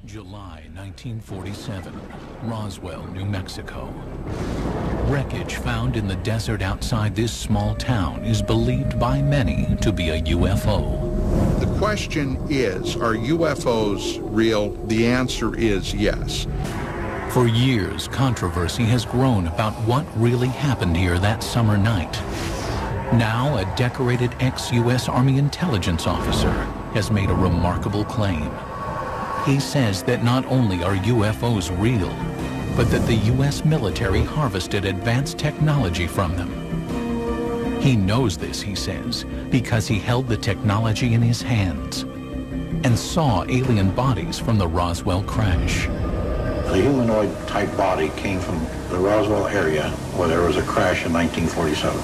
July 1947, Roswell, New Mexico. Wreckage found in the desert outside this small town is believed by many to be a UFO. The question is, are UFOs real? The answer is yes. For years, controversy has grown about what really happened here that summer night. Now, a decorated ex-U.S. Army intelligence officer has made a remarkable claim. He says that not only are UFOs real, but that the U.S. military harvested advanced technology from them. He knows this, he says, because he held the technology in his hands and saw alien bodies from the Roswell crash. A humanoid-type body came from the Roswell area where there was a crash in 1947.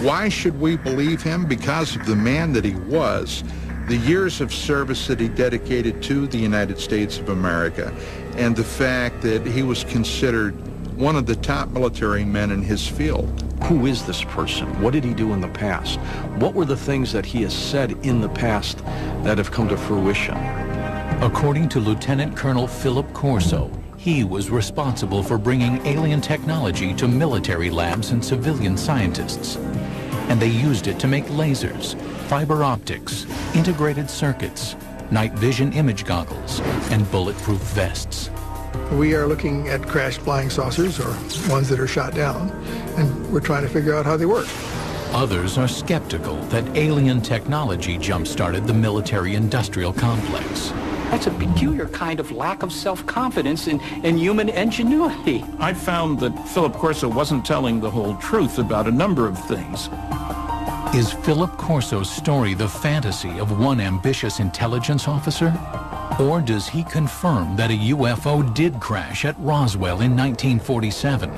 Why should we believe him? Because of the man that he was, the years of service that he dedicated to the United States of America, and the fact that he was considered one of the top military men in his field. Who is this person? What did he do in the past? What were the things that he has said in the past that have come to fruition? According to Lieutenant Colonel Philip Corso, he was responsible for bringing alien technology to military labs and civilian scientists. And they used it to make lasers, fiber optics, integrated circuits, night vision image goggles, and bulletproof vests. We are looking at crashed flying saucers, or ones that are shot down, and we're trying to figure out how they work. Others are skeptical that alien technology jump-started the military-industrial complex. That's a peculiar kind of lack of self-confidence in human ingenuity. I found that Philip Corso wasn't telling the whole truth about a number of things. Is Philip Corso's story the fantasy of one ambitious intelligence officer? Or does he confirm that a UFO did crash at Roswell in 1947,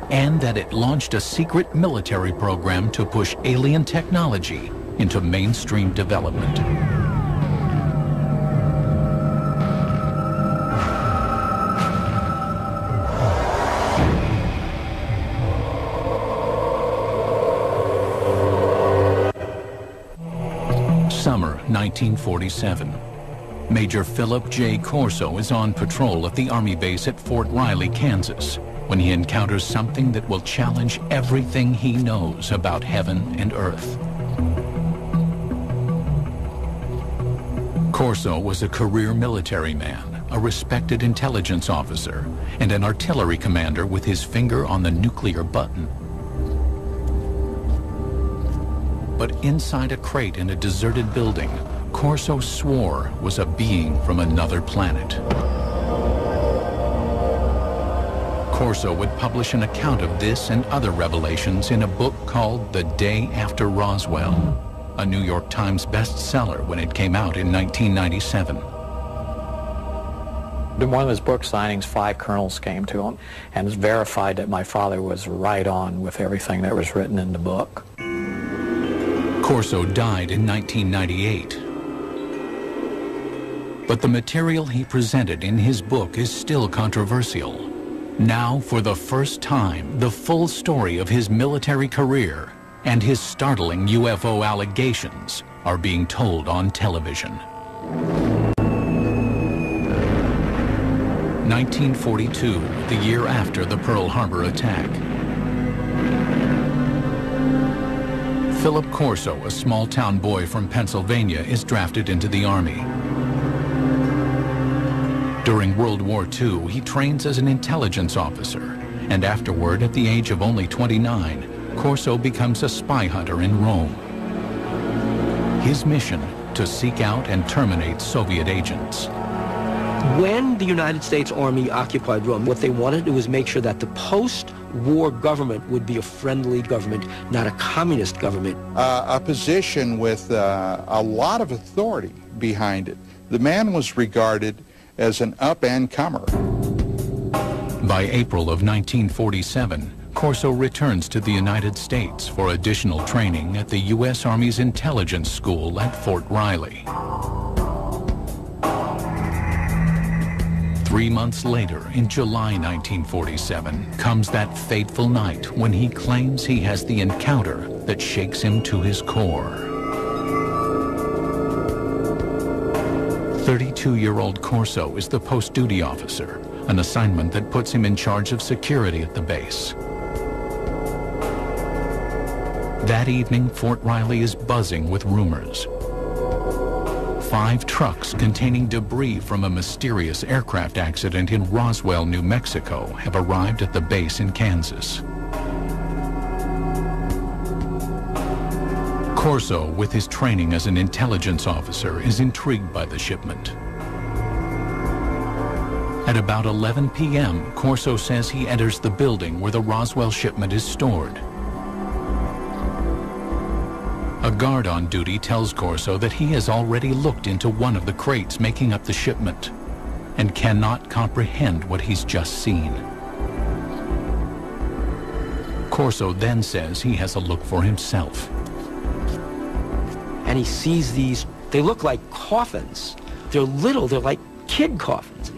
and that it launched a secret military program to push alien technology into mainstream development? Summer 1947. Major Philip J. Corso is on patrol at the Army base at Fort Riley, Kansas, when he encounters something that will challenge everything he knows about heaven and earth. Corso was a career military man, a respected intelligence officer, and an artillery commander with his finger on the nuclear button. But inside a crate in a deserted building, Corso swore was a being from another planet. Corso would publish an account of this and other revelations in a book called The Day After Roswell, a New York Times bestseller when it came out in 1997. In one of his book signings, 5 colonels came to him and verified that my father was right on with everything that was written in the book. Corso died in 1998. But the material he presented in his book is still controversial. Now, for the first time, the full story of his military career and his startling UFO allegations are being told on television. 1942, the year after the Pearl Harbor attack. Philip Corso, a small-town boy from Pennsylvania, is drafted into the Army. During World War II, he trains as an intelligence officer, and afterward, at the age of only 29, Corso becomes a spy hunter in Rome. His mission, to seek out and terminate Soviet agents. When the United States Army occupied Rome, what they wanted to do was make sure that the post-war government would be a friendly government, not a communist government. A position with a lot of authority behind it. The man was regarded as an up-and-comer. By April of 1947, Corso returns to the United States for additional training at the U.S. Army's Intelligence School at Fort Riley. 3 months later, in July 1947, comes that fateful night when he claims he has the encounter that shakes him to his core. 32-year-old Corso is the post-duty officer, an assignment that puts him in charge of security at the base. That evening, Fort Riley is buzzing with rumors. 5 trucks containing debris from a mysterious aircraft accident in Roswell, New Mexico, have arrived at the base in Kansas. Corso, with his training as an intelligence officer, is intrigued by the shipment. At about 11 p.m., Corso says he enters the building where the Roswell shipment is stored. A guard on duty tells Corso that he has already looked into one of the crates making up the shipment and cannot comprehend what he's just seen. Corso then says he has a look for himself. And he sees these, they look like coffins. They're little, they're like kid coffins.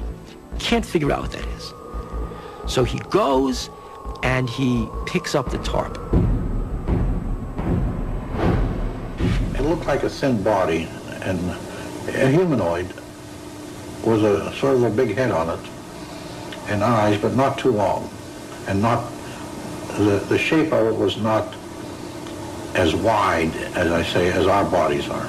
Can't figure out what that is. So he goes and he picks up the tarp. It looked like a thin body, and a humanoid with a sort of a big head on it, and eyes, but not too long, and not, the shape of it was not as wide, as I say, as our bodies are.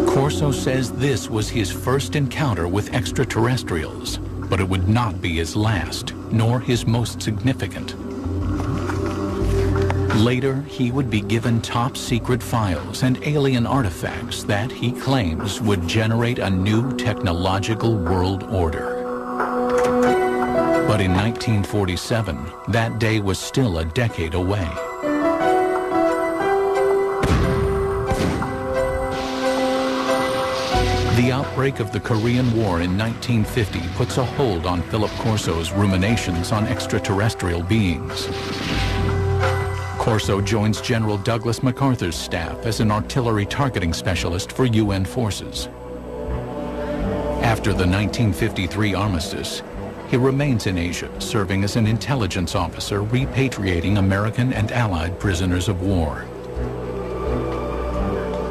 Corso says this was his first encounter with extraterrestrials, but it would not be his last, nor his most significant. Later, he would be given top-secret files and alien artifacts that, he claims, would generate a new technological world order. But in 1947, that day was still a decade away. The outbreak of the Korean War in 1950 puts a hold on Philip Corso's ruminations on extraterrestrial beings. Corso joins General Douglas MacArthur's staff as an artillery targeting specialist for UN forces. After the 1953 armistice, he remains in Asia, serving as an intelligence officer repatriating American and Allied prisoners of war.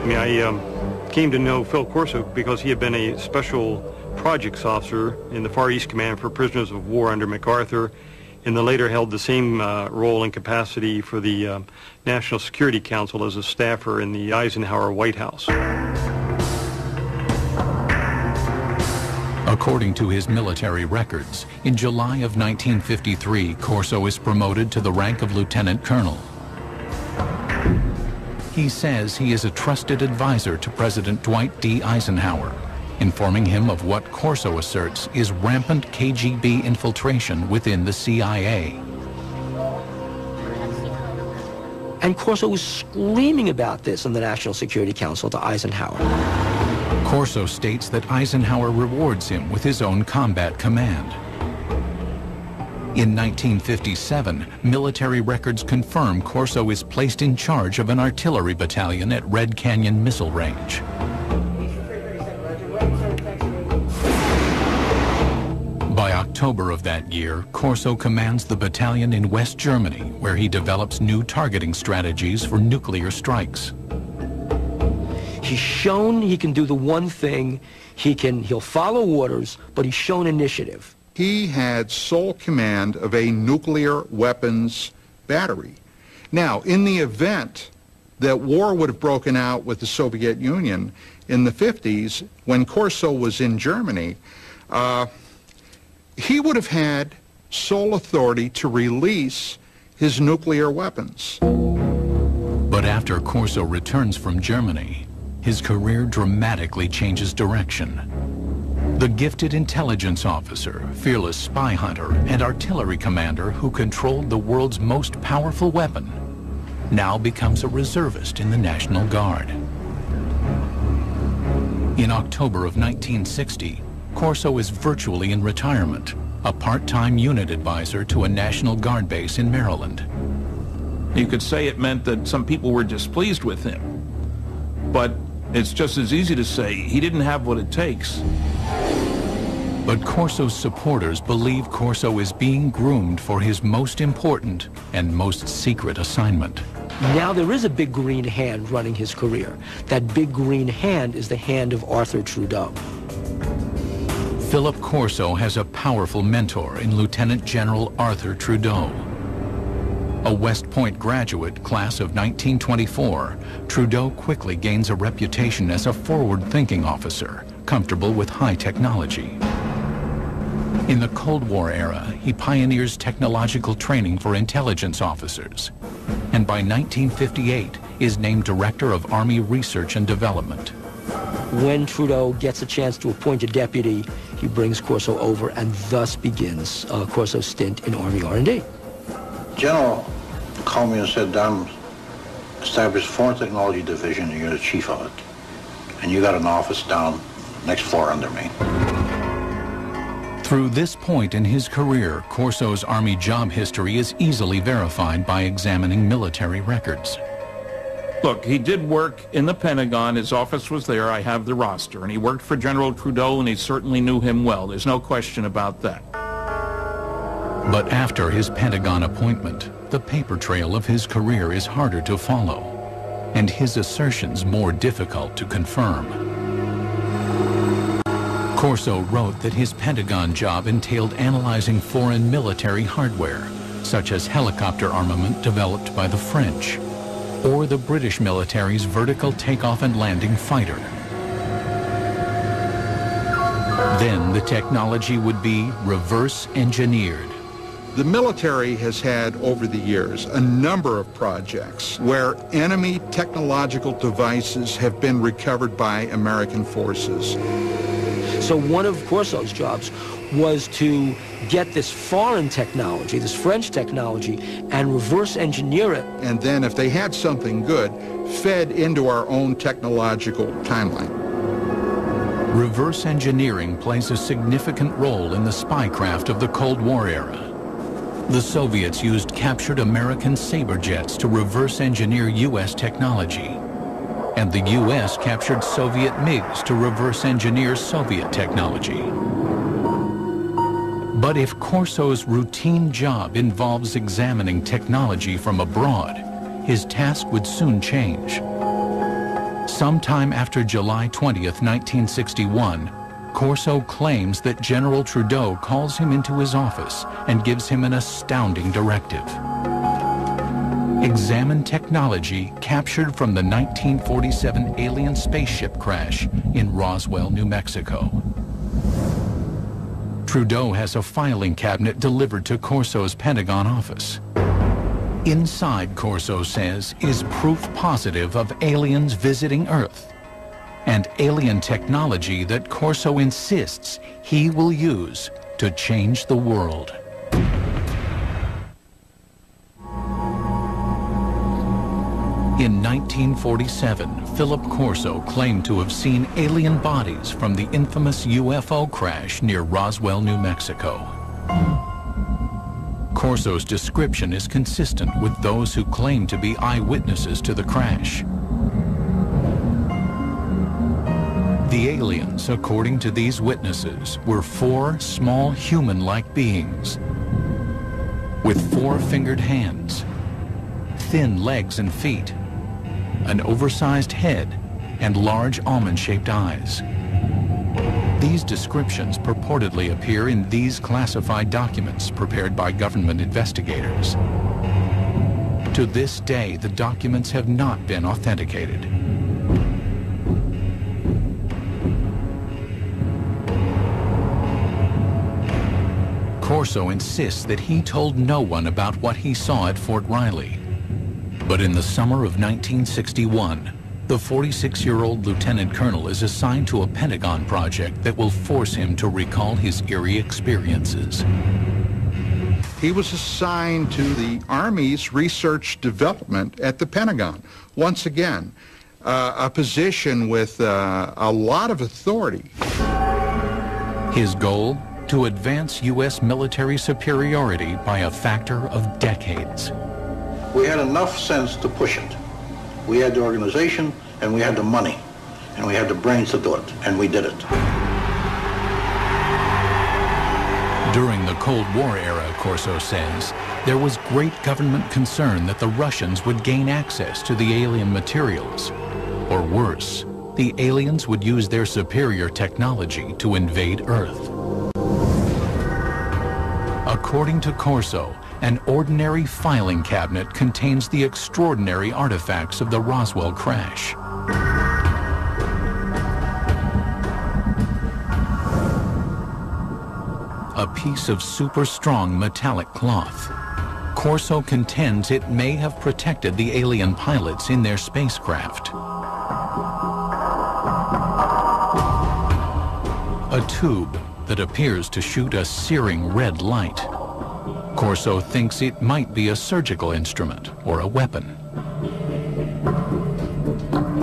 I came to know Phil Corso because he had been a special projects officer in the Far East Command for prisoners of war under MacArthur, and then later held the same role and capacity for the National Security Council as a staffer in the Eisenhower White House. According to his military records, in July of 1953, Corso is promoted to the rank of lieutenant colonel. He says he is a trusted advisor to President Dwight D. Eisenhower, informing him of what Corso asserts is rampant KGB infiltration within the CIA. And Corso was screaming about this in the National Security Council to Eisenhower. Corso states that Eisenhower rewards him with his own combat command. In 1957, military records confirm Corso is placed in charge of an artillery battalion at Red Canyon Missile Range. By October of that year, Corso commands the battalion in West Germany, where he develops new targeting strategies for nuclear strikes. He's shown he can do the one thing, he'll follow orders, but he's shown initiative. He had sole command of a nuclear weapons battery. Now, in the event that war would have broken out with the Soviet Union in the 50s, when Corso was in Germany, he would have had sole authority to release his nuclear weapons. But after Corso returns from Germany, his career dramatically changes direction. The gifted intelligence officer, fearless spy hunter, and artillery commander who controlled the world's most powerful weapon now becomes a reservist in the National Guard. In October of 1960, Corso is virtually in retirement, a part-time unit advisor to a National Guard base in Maryland. You could say it meant that some people were displeased with him, but it's just as easy to say he didn't have what it takes. But Corso's supporters believe Corso is being groomed for his most important and most secret assignment. Now there is a big green hand running his career. That big green hand is the hand of Arthur Trudeau. Philip Corso has a powerful mentor in Lieutenant General Arthur Trudeau. A West Point graduate, class of 1924, Trudeau quickly gains a reputation as a forward-thinking officer, comfortable with high technology. In the Cold War era, he pioneers technological training for intelligence officers, and by 1958 is named Director of Army Research and Development. When Trudeau gets a chance to appoint a deputy, he brings Corso over, and thus begins Corso's stint in Army R&D. General called me and said, "Don, establish Foreign Technology Division, and you're the chief of it. And you got an office down next floor under me." Through this point in his career, Corso's Army job history is easily verified by examining military records. Look, he did work in the Pentagon. His office was there. I have the roster. And he worked for General Trudeau, and he certainly knew him well. There's no question about that. But after his Pentagon appointment, the paper trail of his career is harder to follow, and his assertions more difficult to confirm. Corso wrote that his Pentagon job entailed analyzing foreign military hardware, such as helicopter armament developed by the French, or the British military's vertical takeoff and landing fighter. Then the technology would be reverse engineered. The military has had, over the years, a number of projects where enemy technological devices have been recovered by American forces. So one of Corso's jobs was to get this foreign technology, this French technology, and reverse engineer it. And then if they had something good, fed into our own technological timeline. Reverse engineering plays a significant role in the spycraft of the Cold War era. The Soviets used captured American Sabre jets to reverse engineer U.S. technology, and the U.S. captured Soviet MiGs to reverse engineer Soviet technology. But if Corso's routine job involves examining technology from abroad, his task would soon change. Sometime after July 20th, 1961, Corso claims that General Trudeau calls him into his office and gives him an astounding directive. Examine technology captured from the 1947 alien spaceship crash in Roswell, New Mexico. Trudeau has a filing cabinet delivered to Corso's Pentagon office. Inside, Corso says, is proof positive of aliens visiting Earth and alien technology that Corso insists he will use to change the world. In 1947, Philip Corso claimed to have seen alien bodies from the infamous UFO crash near Roswell, New Mexico. Corso's description is consistent with those who claim to be eyewitnesses to the crash. The aliens, according to these witnesses, were 4 small human-like beings with 4-fingered hands, thin legs and feet, an oversized head, and large almond-shaped eyes. These descriptions purportedly appear in these classified documents prepared by government investigators. To this day, the documents have not been authenticated. Corso insists that he told no one about what he saw at Fort Riley. But in the summer of 1961, the 46-year-old lieutenant colonel is assigned to a Pentagon project that will force him to recall his eerie experiences. He was assigned to the Army's research development at the Pentagon. Once again, a position with a lot of authority. His goal? To advance U.S. military superiority by a factor of decades. We had enough sense to push it. We had the organization, and we had the money, and we had the brains to do it, and we did it. During the Cold War era, Corso says, there was great government concern that the Russians would gain access to the alien materials. Or worse, the aliens would use their superior technology to invade Earth. According to Corso, an ordinary filing cabinet contains the extraordinary artifacts of the Roswell crash. A piece of super strong metallic cloth. Corso contends it may have protected the alien pilots in their spacecraft. A tube that appears to shoot a searing red light. Corso thinks it might be a surgical instrument or a weapon.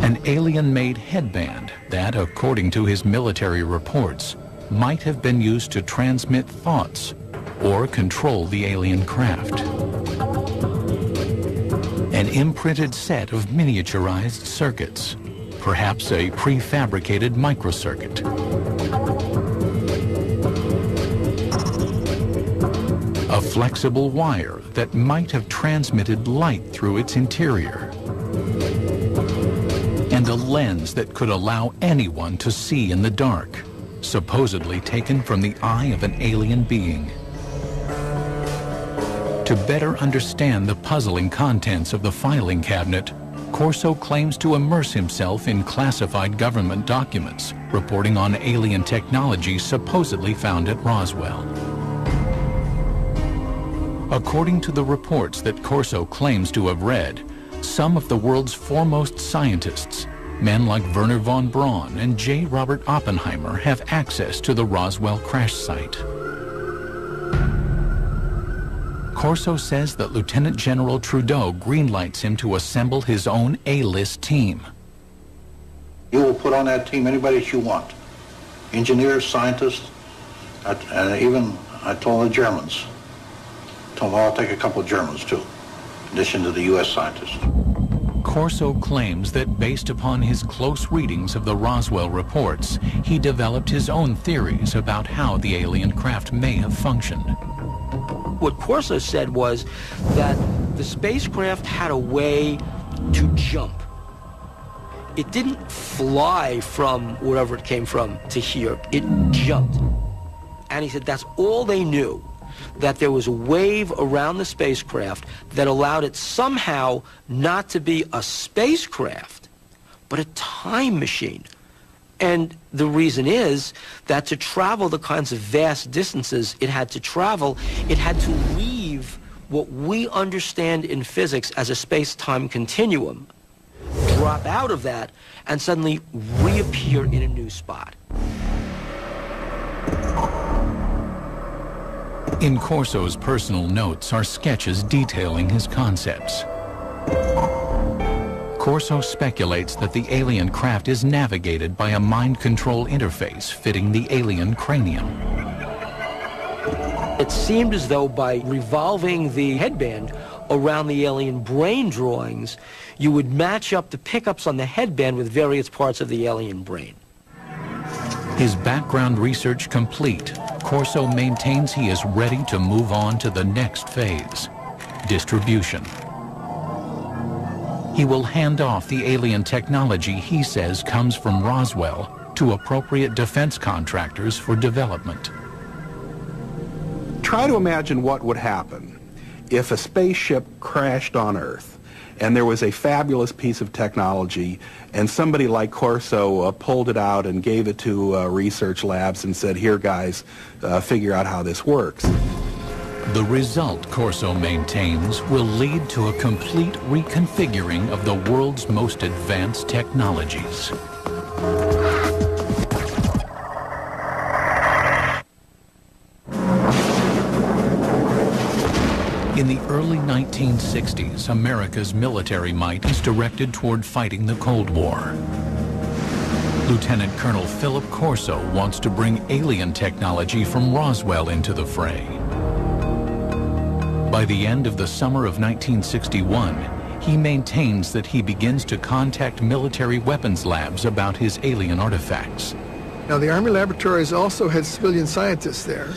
An alien-made headband that, according to his military reports, might have been used to transmit thoughts or control the alien craft. An imprinted set of miniaturized circuits, perhaps a prefabricated microcircuit. A flexible wire that might have transmitted light through its interior. And a lens that could allow anyone to see in the dark, supposedly taken from the eye of an alien being. To better understand the puzzling contents of the filing cabinet, Corso claims to immerse himself in classified government documents reporting on alien technology supposedly found at Roswell. According to the reports that Corso claims to have read, some of the world's foremost scientists, men like Wernher von Braun and J. Robert Oppenheimer, have access to the Roswell crash site. Corso says that Lieutenant General Trudeau greenlights him to assemble his own A-list team. You will put on that team anybody that you want. Engineers, scientists, and even I told the Germans. Told them I'll take a couple of Germans too, in addition to the U.S. scientists. Corso claims that based upon his close readings of the Roswell reports, he developed his own theories about how the alien craft may have functioned. What Corso said was that the spacecraft had a way to jump. It didn't fly from wherever it came from to here. It jumped. And he said that's all they knew, that there was a wave around the spacecraft that allowed it somehow not to be a spacecraft, but a time machine. And the reason is that to travel the kinds of vast distances it had to travel, it had to leave what we understand in physics as a space-time continuum, drop out of that, and suddenly reappear in a new spot. In Corso's personal notes are sketches detailing his concepts. Corso speculates that the alien craft is navigated by a mind control interface fitting the alien cranium. It seemed as though by revolving the headband around the alien brain drawings, you would match up the pickups on the headband with various parts of the alien brain. His background research complete, Corso maintains he is ready to move on to the next phase, distribution. He will hand off the alien technology he says comes from Roswell to appropriate defense contractors for development. Try to imagine what would happen if a spaceship crashed on Earth and there was a fabulous piece of technology and somebody like Corso pulled it out and gave it to research labs and said, here guys, figure out how this works. The result, Corso maintains, will lead to a complete reconfiguring of the world's most advanced technologies. In the early 1960s, America's military might is directed toward fighting the Cold War. Lieutenant Colonel Philip Corso wants to bring alien technology from Roswell into the fray. By the end of the summer of 1961, he maintains that he begins to contact military weapons labs about his alien artifacts. Now, the Army laboratories also had civilian scientists there,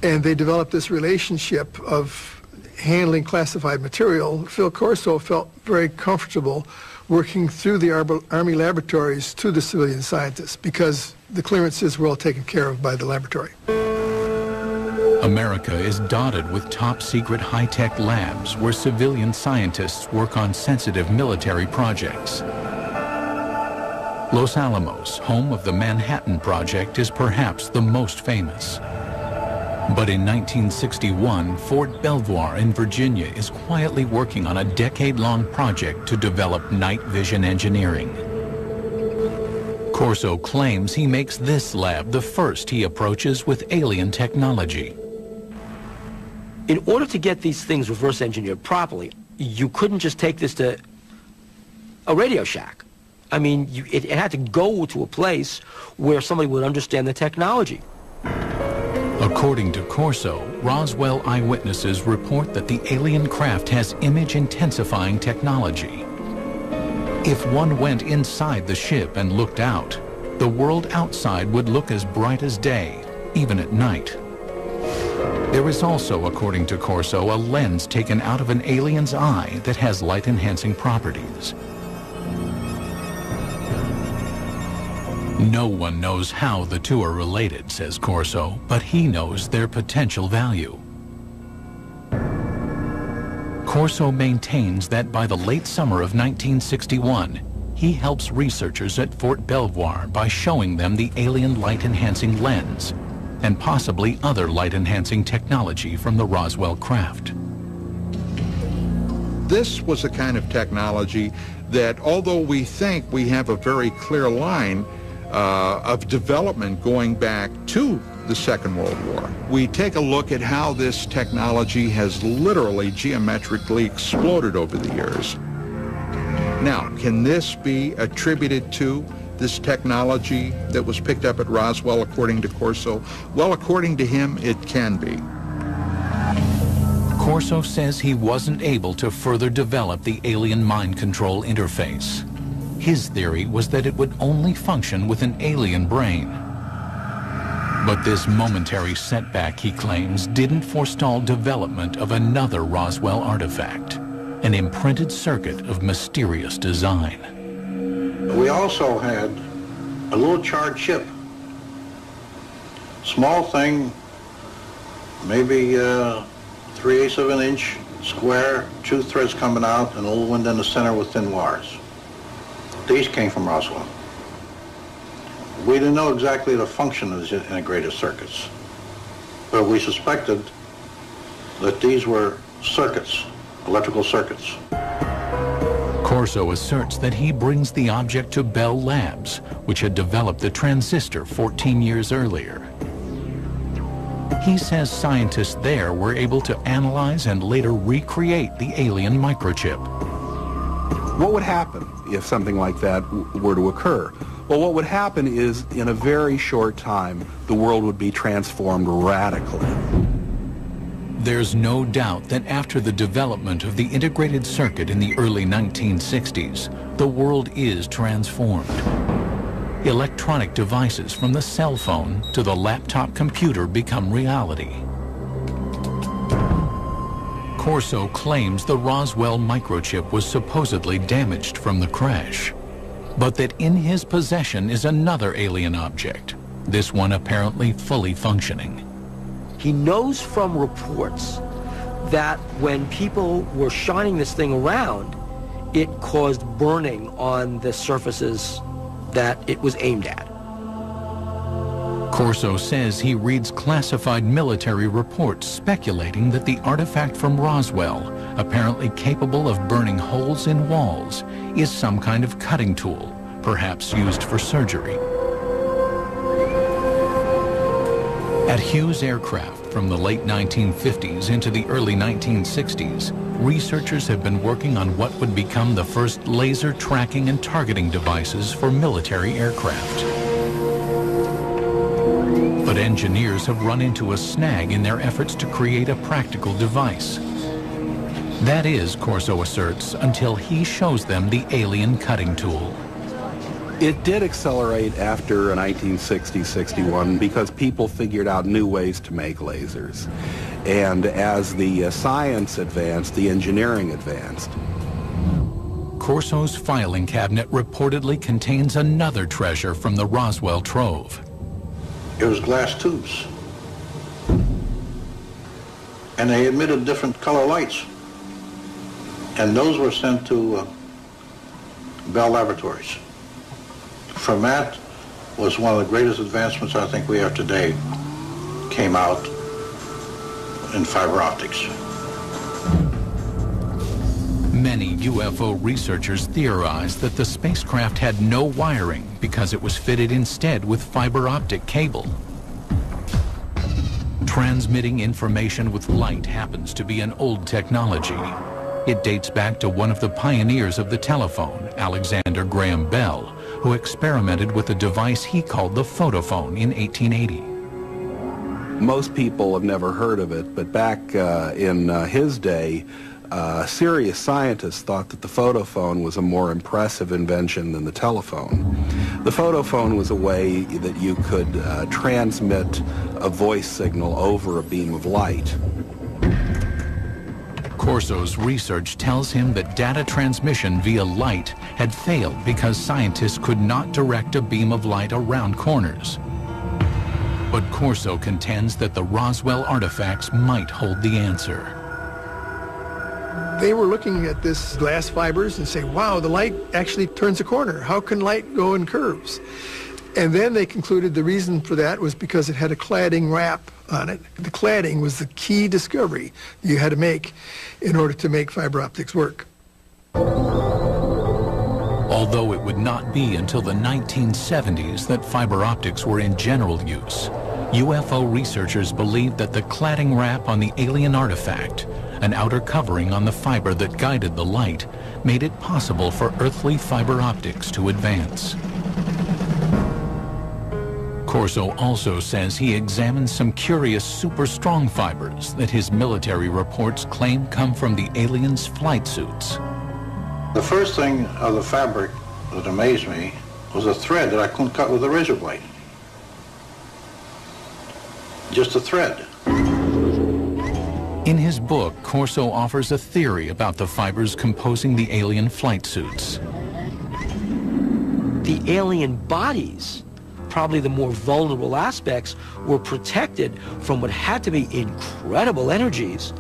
And they developed this relationship of handling classified material. Phil Corso felt very comfortable working through the Army laboratories to the civilian scientists because the clearances were all taken care of by the laboratory. America is dotted with top-secret high-tech labs where civilian scientists work on sensitive military projects. Los Alamos, home of the Manhattan Project, is perhaps the most famous. But in 1961, Fort Belvoir in Virginia is quietly working on a decade-long project to develop night vision engineering. Corso claims he makes this lab the first he approaches with alien technology. In order to get these things reverse engineered properly, you couldn't just take this to a Radio Shack. I mean, it had to go to a place where somebody would understand the technology. According to Corso, Roswell eyewitnesses report that the alien craft has image-intensifying technology. If one went inside the ship and looked out, the world outside would look as bright as day, even at night. There is also, according to Corso, a lens taken out of an alien's eye that has light-enhancing properties. No one knows how the two are related, says Corso, but he knows their potential value. Corso maintains that by the late summer of 1961, he helps researchers at Fort Belvoir by showing them the alien light-enhancing lens and possibly other light-enhancing technology from the Roswell craft. This was a kind of technology that, although we think we have a very clear line of development going back to the Second World War, we take a look at how this technology has literally geometrically exploded over the years. Now, can this be attributed to this technology that was picked up at Roswell, according to Corso? Well, according to him, it can be. Corso says he wasn't able to further develop the alien mind control interface. His theory was that it would only function with an alien brain. But this momentary setback, he claims, didn't forestall development of another Roswell artifact, an imprinted circuit of mysterious design. We also had a little charred chip. Small thing, maybe 3/8 of an inch square, two threads coming out, and a little one in the center with thin wires. These came from Roswell. We didn't know exactly the function of these integrated circuits, but we suspected that these were circuits, electrical circuits. Corso asserts that he brings the object to Bell Labs, which had developed the transistor 14 years earlier. He says scientists there were able to analyze and later recreate the alien microchip. What would happen if something like that were to occur? Well, what would happen is, in a very short time, the world would be transformed radically. There's no doubt that after the development of the integrated circuit in the early 1960s, the world is transformed. Electronic devices from the cell phone to the laptop computer become reality. Corso claims the Roswell microchip was supposedly damaged from the crash, but that in his possession is another alien object, this one apparently fully functioning. He knows from reports that when people were shining this thing around, it caused burning on the surfaces that it was aimed at. Corso says he reads classified military reports speculating that the artifact from Roswell, apparently capable of burning holes in walls, is some kind of cutting tool, perhaps used for surgery. At Hughes Aircraft from the late 1950s into the early 1960s, researchers have been working on what would become the first laser tracking and targeting devices for military aircraft. But engineers have run into a snag in their efforts to create a practical device. That is, Corso asserts, until he shows them the alien cutting tool. It did accelerate after 1960-61 because people figured out new ways to make lasers. And as the science advanced, the engineering advanced. Corso's filing cabinet reportedly contains another treasure from the Roswell trove. It was glass tubes. And they emitted different color lights. And those were sent to Bell Laboratories. From that was one of the greatest advancements I think we have today, came out in fiber optics. Many UFO researchers theorize that the spacecraft had no wiring because it was fitted instead with fiber optic cable. Transmitting information with light happens to be an old technology. It dates back to one of the pioneers of the telephone, Alexander Graham Bell, who experimented with a device he called the photophone in 1880. Most people have never heard of it, but back in his day, serious scientists thought that the photophone was a more impressive invention than the telephone. The photophone was a way that you could transmit a voice signal over a beam of light. Corso's research tells him that data transmission via light had failed because scientists could not direct a beam of light around corners. But Corso contends that the Roswell artifacts might hold the answer. They were looking at this glass fibers and say, wow, the light actually turns a corner. How can light go in curves? And then they concluded the reason for that was because it had a cladding wrap on it. The cladding was the key discovery you had to make in order to make fiber optics work. Although it would not be until the 1970s that fiber optics were in general use, UFO researchers believed that the cladding wrap on the alien artifact, an outer covering on the fiber that guided the light, made it possible for earthly fiber optics to advance. Corso also says he examined some curious super strong fibers that his military reports claim come from the aliens' flight suits. The first thing of the fabric that amazed me was a thread that I couldn't cut with a razor blade. Just a thread. In his book, Corso offers a theory about the fibers composing the alien flight suits. The alien bodies, probably the more vulnerable aspects, were protected from what had to be incredible energies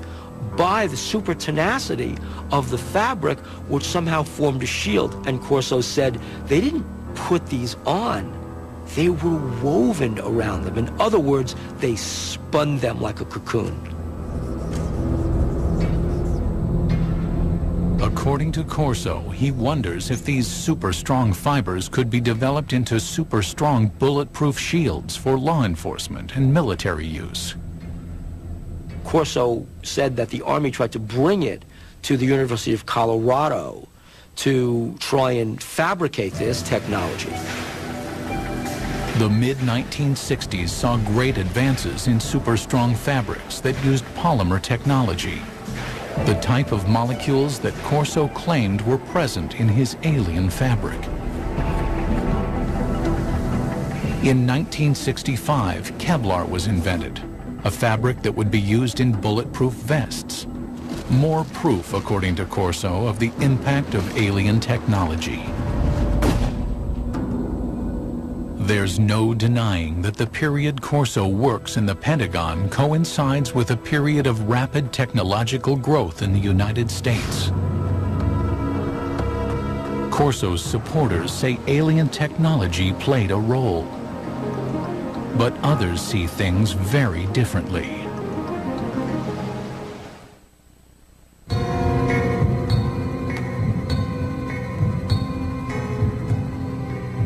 by the super tenacity of the fabric, which somehow formed a shield. And Corso said they didn't put these on, they were woven around them. In other words, they spun them like a cocoon. According to Corso, he wonders if these super strong fibers could be developed into super strong bulletproof shields for law enforcement and military use. Corso said that the Army tried to bring it to the University of Colorado to try and fabricate this technology. The mid-1960s saw great advances in super strong fabrics that used polymer technology, the type of molecules that Corso claimed were present in his alien fabric. In 1965, Kevlar was invented, a fabric that would be used in bulletproof vests. More proof, according to Corso, of the impact of alien technology. There's no denying that the period Corso works in the Pentagon coincides with a period of rapid technological growth in the United States. Corso's supporters say alien technology played a role, but others see things very differently.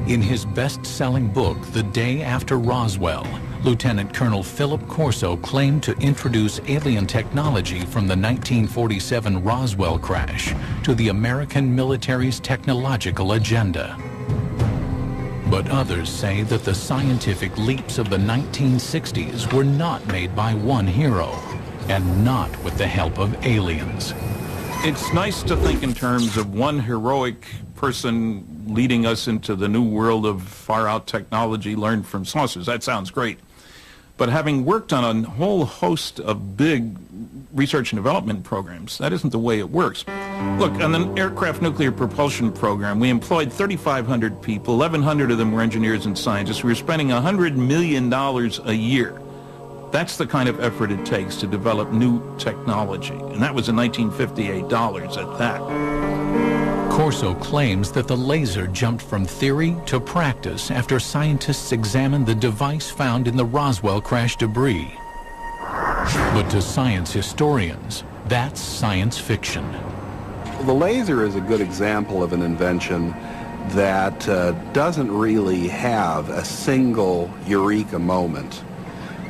In his best-selling book, The Day After Roswell, Lieutenant Colonel Philip Corso claimed to introduce alien technology from the 1947 Roswell crash to the American military's technological agenda. But others say that the scientific leaps of the 1960s were not made by one hero, and not with the help of aliens. It's nice to think in terms of one heroic person leading us into the new world of far-out technology learned from saucers. That sounds great. But having worked on a whole host of big research and development programs, that isn't the way it works. Look, on the aircraft nuclear propulsion program, we employed 3,500 people. 1,100 of them were engineers and scientists. We were spending $100 million a year. That's the kind of effort it takes to develop new technology. And that was in 1958 dollars at that. Corso claims that the laser jumped from theory to practice after scientists examined the device found in the Roswell crash debris. But to science historians, that's science fiction. The laser is a good example of an invention that doesn't really have a single eureka moment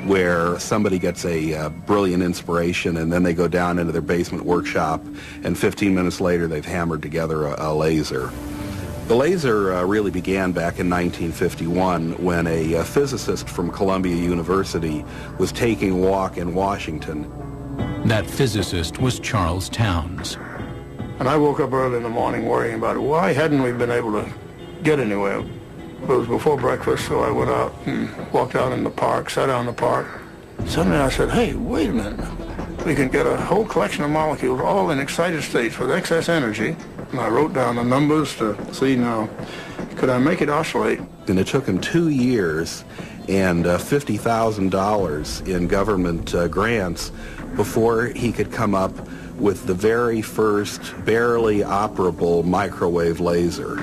where somebody gets a brilliant inspiration and then they go down into their basement workshop and 15 minutes later they've hammered together a laser. The laser really began back in 1951 when a physicist from Columbia University was taking a walk in Washington. That physicist was Charles Towns. And I woke up early in the morning worrying about why hadn't we been able to get anywhere. It was before breakfast, so I went out and walked out in the park, sat down in the park. Suddenly I said, hey, wait a minute. We can get a whole collection of molecules all in excited states with excess energy. And I wrote down the numbers to see now, could I make it oscillate? And it took him 2 years and $50,000 in government grants before he could come up with the very first barely operable microwave laser.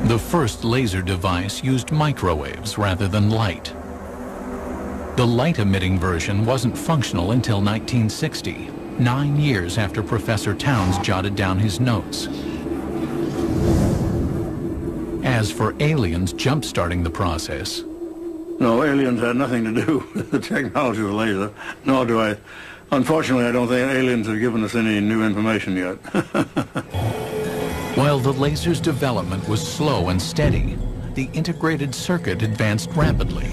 The first laser device used microwaves rather than light. The light-emitting version wasn't functional until 1960, 9 years after Professor Towns jotted down his notes. As for aliens jump-starting the process, No, aliens had nothing to do with the technology of the laser, nor do I. Unfortunately, I don't think aliens have given us any new information yet. while the laser's development was slow and steady, the integrated circuit advanced rapidly.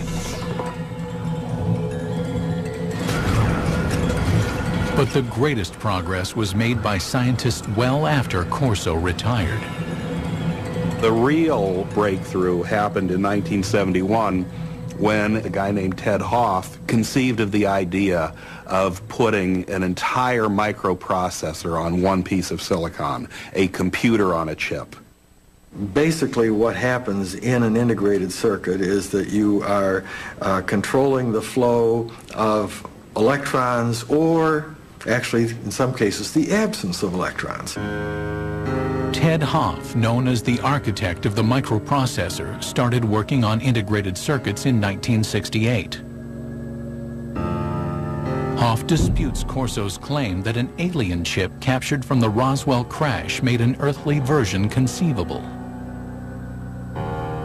But the greatest progress was made by scientists well after Corso retired. The real breakthrough happened in 1971 when a guy named Ted Hoff conceived of the idea of putting an entire microprocessor on one piece of silicon, a computer on a chip. Basically what happens in an integrated circuit is that you are controlling the flow of electrons, or actually in some cases the absence of electrons. Ted Hoff, known as the architect of the microprocessor, started working on integrated circuits in 1968. Hoff disputes Corso's claim that an alien chip captured from the Roswell crash made an earthly version conceivable.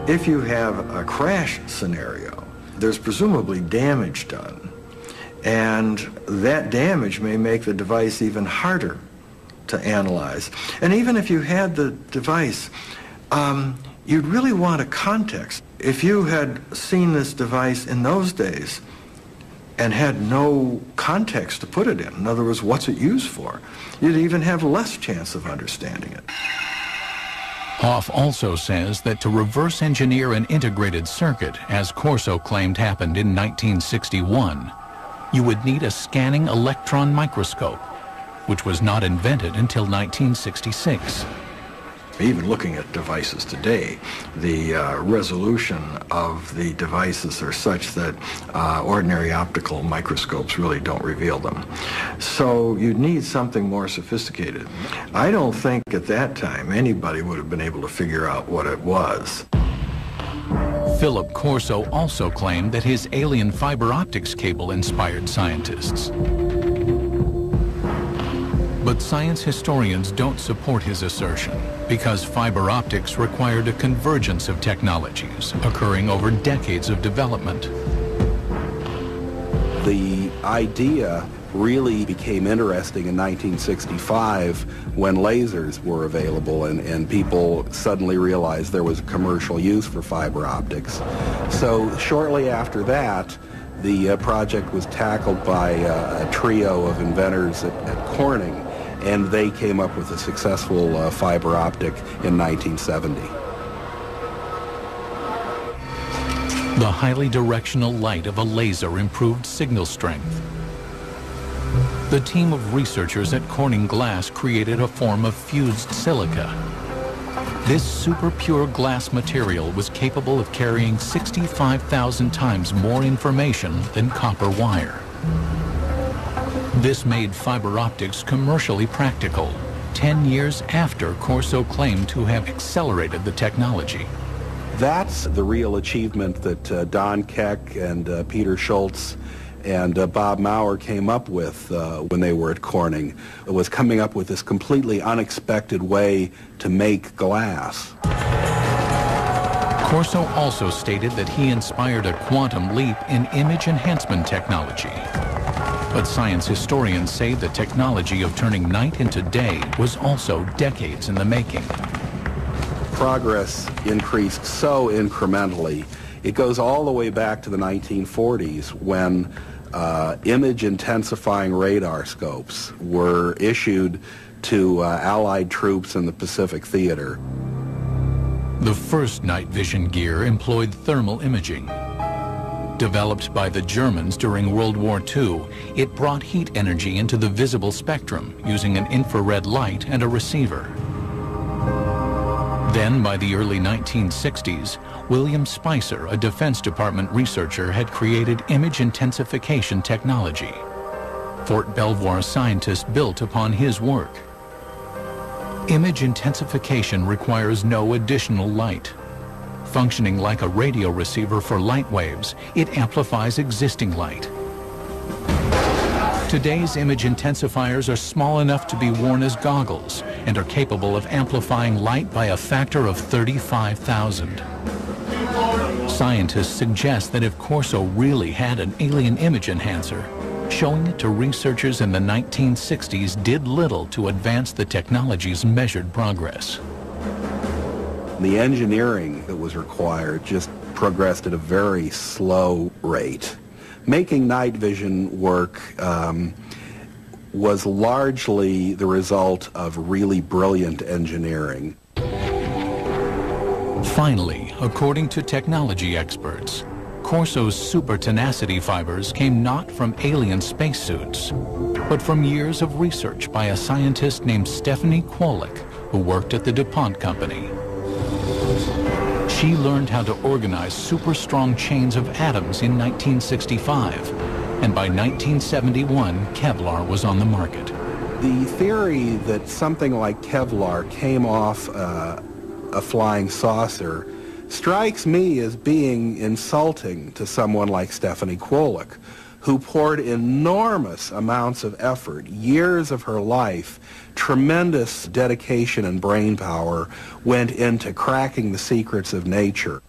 If you have a crash scenario, there's presumably damage done, and that damage may make the device even harder to analyze. And even if you had the device, you'd really want a context. If you had seen this device in those days and had no context to put it in other words, what's it used for, you'd even have less chance of understanding it. Hoff also says that to reverse engineer an integrated circuit, as Corso claimed happened in 1961, you would need a scanning electron microscope, which was not invented until 1966. Even looking at devices today, the resolution of the devices are such that ordinary optical microscopes really don't reveal them. So you'd need something more sophisticated. I don't think at that time anybody would have been able to figure out what it was. Philip Corso also claimed that his alien fiber optics cable inspired scientists. But science historians don't support his assertion because fiber optics required a convergence of technologies occurring over decades of development. The idea really became interesting in 1965 when lasers were available and people suddenly realized there was a commercial use for fiber optics. So shortly after that, the project was tackled by a trio of inventors at Corning. and they came up with a successful fiber optic in 1970. The highly directional light of a laser improved signal strength. The team of researchers at Corning Glass created a form of fused silica. This super pure glass material was capable of carrying 65,000 times more information than copper wire. This made fiber optics commercially practical, 10 years after Corso claimed to have accelerated the technology. That's the real achievement that Don Keck and Peter Schultz and Bob Maurer came up with when they were at Corning. It was coming up with this completely unexpected way to make glass. Corso also stated that he inspired a quantum leap in image enhancement technology. But science historians say the technology of turning night into day was also decades in the making. Progress increased so incrementally. It goes all the way back to the 1940s when image intensifying radar scopes were issued to Allied troops in the Pacific Theater. The first night vision gear employed thermal imaging. Developed by the Germans during World War II, it brought heat energy into the visible spectrum using an infrared light and a receiver. Then, by the early 1960s, William Spicer, a Defense Department researcher, had created image intensification technology. Fort Belvoir scientists built upon his work. Image intensification requires no additional light. Functioning like a radio receiver for light waves, it amplifies existing light. Today's image intensifiers are small enough to be worn as goggles and are capable of amplifying light by a factor of 35,000. Scientists suggest that if Corso really had an alien image enhancer, showing it to researchers in the 1960s did little to advance the technology's measured progress. The engineering that was required just progressed at a very slow rate. Making night vision work was largely the result of really brilliant engineering. Finally, according to technology experts, Corso's super tenacity fibers came not from alien spacesuits, but from years of research by a scientist named Stephanie Kwolek, who worked at the DuPont Company. She learned how to organize super strong chains of atoms in 1965, and by 1971, Kevlar was on the market. The theory that something like Kevlar came off a flying saucer strikes me as being insulting to someone like Stephanie Kwolek, who poured enormous amounts of effort, years of her life, tremendous dedication and brain power went into cracking the secrets of nature.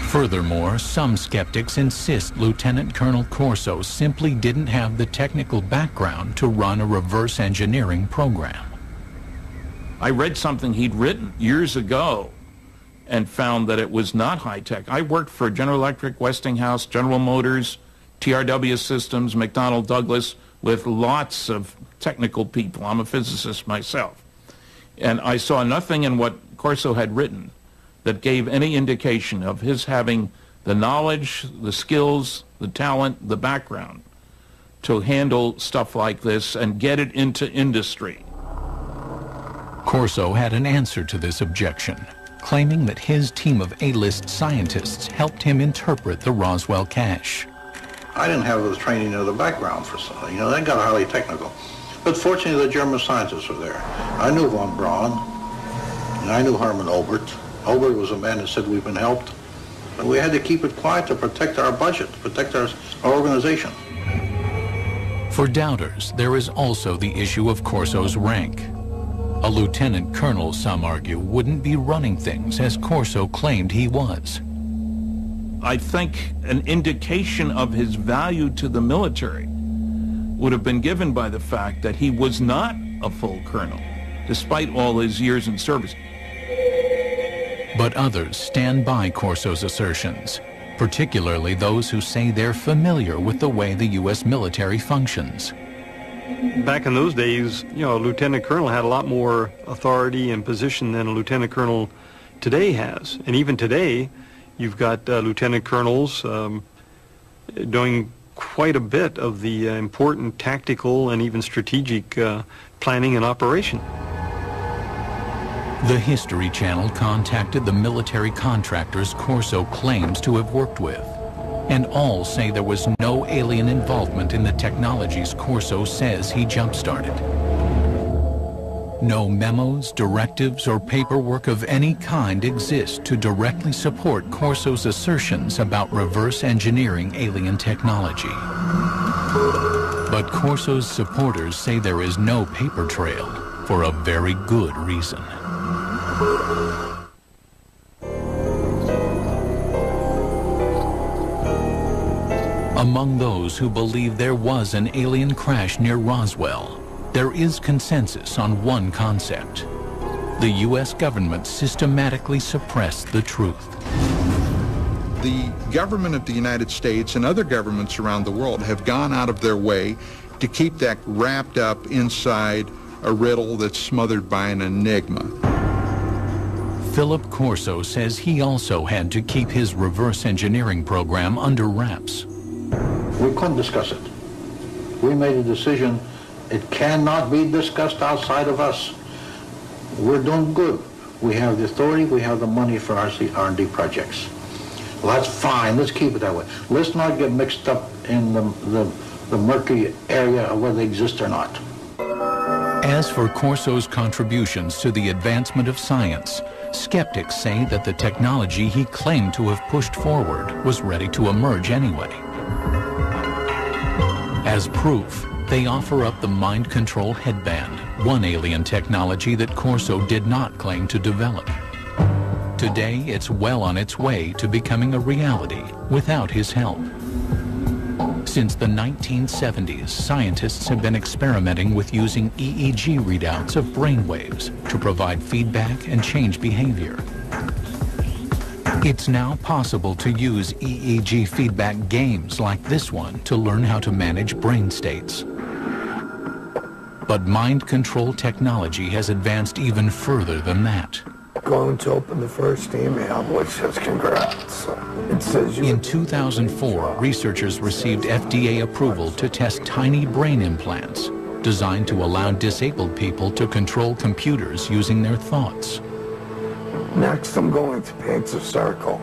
Furthermore, some skeptics insist Lieutenant Colonel Corso simply didn't have the technical background to run a reverse engineering program. I read something he'd written years ago and found that it was not high-tech. I worked for General Electric, Westinghouse, General Motors, TRW Systems, McDonnell Douglas, with lots of technical people. I'm a physicist myself. And I saw nothing in what Corso had written that gave any indication of his having the knowledge, the skills, the talent, the background to handle stuff like this and get it into industry. Corso had an answer to this objection, claiming that his team of A-list scientists helped him interpret the Roswell cache. I didn't have the training or the background for something. You know, they got highly technical. But fortunately, the German scientists were there. I knew von Braun, and I knew Hermann Obert. Obert was a man that said we've been helped. And we had to keep it quiet to protect our budget, protect our organization. For doubters, there is also the issue of Corso's rank. A lieutenant colonel, some argue, wouldn't be running things as Corso claimed he was. I think an indication of his value to the military would have been given by the fact that he was not a full colonel, despite all his years in service. But others stand by Corso's assertions, particularly those who say they're familiar with the way the U.S. military functions. back in those days, you know, a lieutenant colonel had a lot more authority and position than a lieutenant colonel today has. And even today, you've got lieutenant colonels doing quite a bit of the important tactical and even strategic planning and operation. The History Channel contacted the military contractors Corso claims to have worked with, and all say there was no alien involvement in the technologies Corso says he jump-started. No memos, directives, or paperwork of any kind exist to directly support Corso's assertions about reverse engineering alien technology. But Corso's supporters say there is no paper trail for a very good reason. Among those who believe there was an alien crash near Roswell, there is consensus on one concept. The U.S. government systematically suppressed the truth. The government of the United States and other governments around the world have gone out of their way to keep that wrapped up inside a riddle that's smothered by an enigma. Philip Corso says he also had to keep his reverse engineering program under wraps. We couldn't discuss it. We made a decision. It cannot be discussed outside of us. We're doing good. We have the authority, we have the money for our R&D projects. Well, that's fine. Let's keep it that way. Let's not get mixed up in the murky area of whether they exist or not. As for Corso's contributions to the advancement of science, skeptics say that the technology he claimed to have pushed forward was ready to emerge anyway. As proof, they offer up the mind control headband, one alien technology that Corso did not claim to develop. Today, it's well on its way to becoming a reality without his help. Since the 1970s, scientists have been experimenting with using EEG readouts of brainwaves to provide feedback and change behavior. It's now possible to use EEG feedback games like this one to learn how to manage brain states. But mind control technology has advanced even further than that. Going to open the first email, which says congrats. It says In 2004, researchers received FDA approval to test tiny brain implants designed to allow disabled people to control computers using their thoughts. Next, I'm going to paint a circle.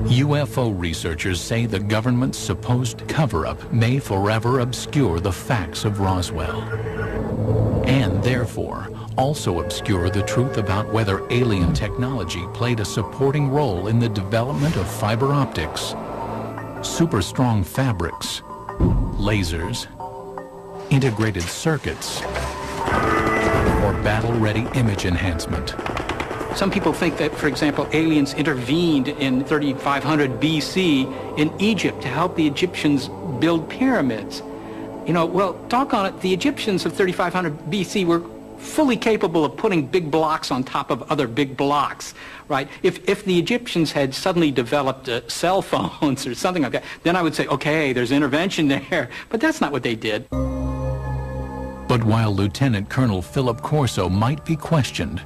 UFO researchers say the government's supposed cover-up may forever obscure the facts of Roswell, and therefore also obscure the truth about whether alien technology played a supporting role in the development of fiber optics, super strong fabrics, lasers, integrated circuits, or battle-ready image enhancement. Some people think that, for example, aliens intervened in 3500 BC in Egypt to help the Egyptians build pyramids. You know, well, doggone it, the Egyptians of 3500 BC were fully capable of putting big blocks on top of other big blocks, right? If the Egyptians had suddenly developed cell phones or something like that, then I would say, okay, there's intervention there. But that's not what they did. But while Lieutenant Colonel Philip Corso might be questioned,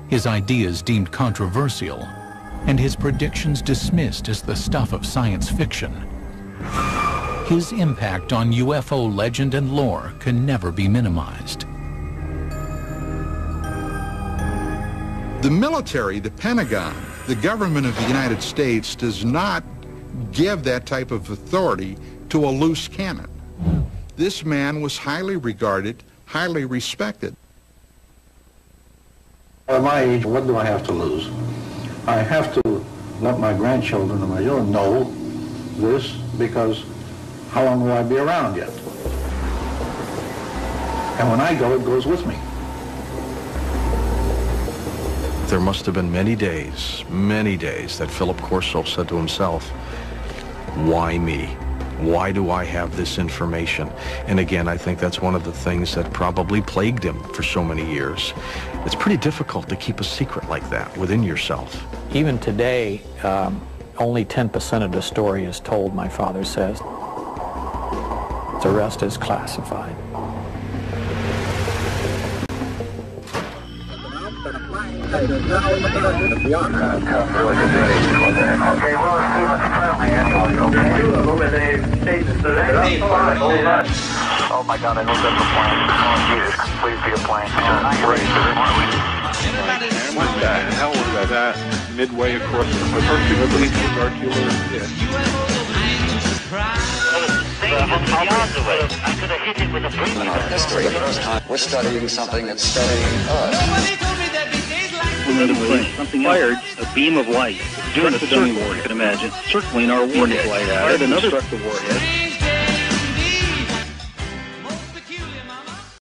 his ideas deemed controversial, and his predictions dismissed as the stuff of science fiction, his impact on UFO legend and lore can never be minimized. The military, the Pentagon, the government of the United States does not give that type of authority to a loose cannon. This man was highly regarded, highly respected. At my age, what do I have to lose? I have to let my grandchildren and my children know this, because how long will I be around yet? And when I go, it goes with me. There must have been many days that Philip Corso said to himself, why me? Why do I have this information? And again, I think that's one of the things that probably plagued him for so many years. It's pretty difficult to keep a secret like that within yourself. Even today, Only 10% of the story is told, my father says. The rest is classified. Oh my God, I know that's a plane. Oh Jesus, please be a plane. What the hell was that? Midway across the first thing I believe was artillery. Yeah. History, the first time we're studying something that's studying us. Another plane, something fired a beam of light during a circle, you can imagine, circling our warhead. Fired another destructive warhead.